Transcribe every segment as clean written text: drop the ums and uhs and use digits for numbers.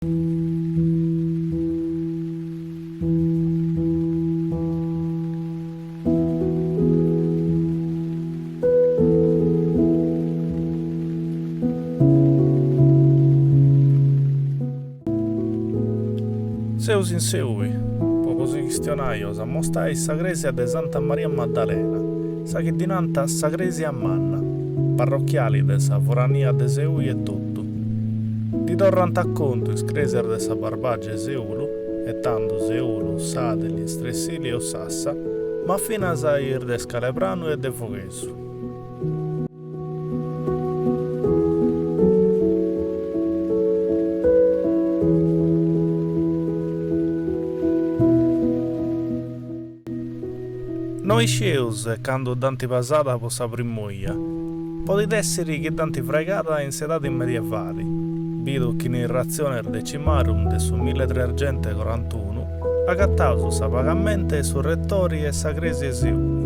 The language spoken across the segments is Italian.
Seus in Seui, poco si questionaio, sa mostai sa gresia de Santa Maria Maddalena, sa che dinanta sa gresia a Manna, parrocchiali de sa forania de Seui e tutto. Di torrant a conto is creser de sa barbagge Seulu, e tanto Seulu, Sadeli, Stressili e Sassa, ma fino a sair de Scaleprano e de Foghesu. Noi sceus, quando danti passata po sa primoia, potete essere che danti fregata in sedate medievali, vido che in razione decimarum de su 1341, agattau su sa pagamento su rettori e sa cresi Seuli.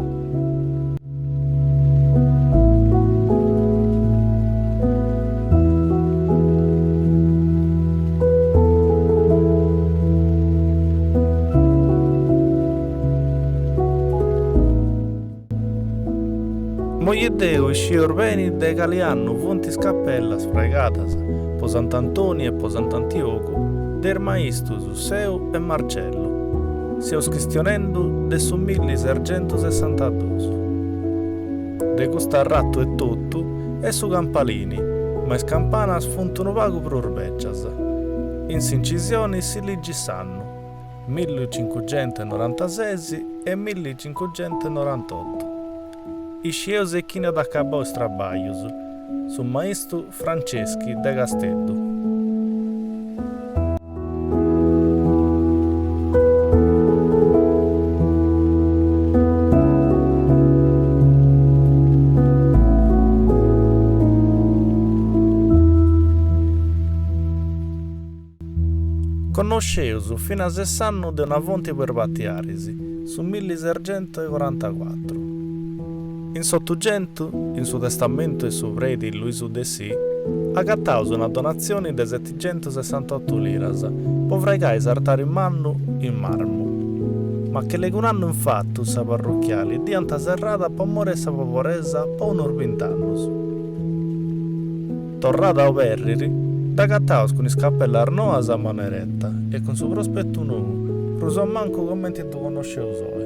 Mogliedeu iscior beni de caliannu fontis cappellas fregatas po Sant'Antoni e po Sant'Antioco der maistus Seu e Marcello, seus questionendu de su 1662. De custa rattu e tutto e su campalini, ma is campanas funtunu pagu prorbeccias. In s'incisioni si ligissannu 1596 e 1598. Isceus e china da acabò os trabalhos, su maestro Franceschi de Casteddu. Conosceus fino a 6 anni de una fonte per battiarisi, su 1644. In Sottugento, in suo testamento e su preti Luisu de Si, agattaus una donazione de 768 liras, po fregai sartare in mannu in marmo. Ma che legunanno infatti sa parrocchiali dianta serrata po more sa poporesa po un'or 20 annus. Torrata a Perriri, d'agattaus con is cappella arnoas a maneretta e con su prospetto nuovo, rusò manco commenti tu conosceusoi.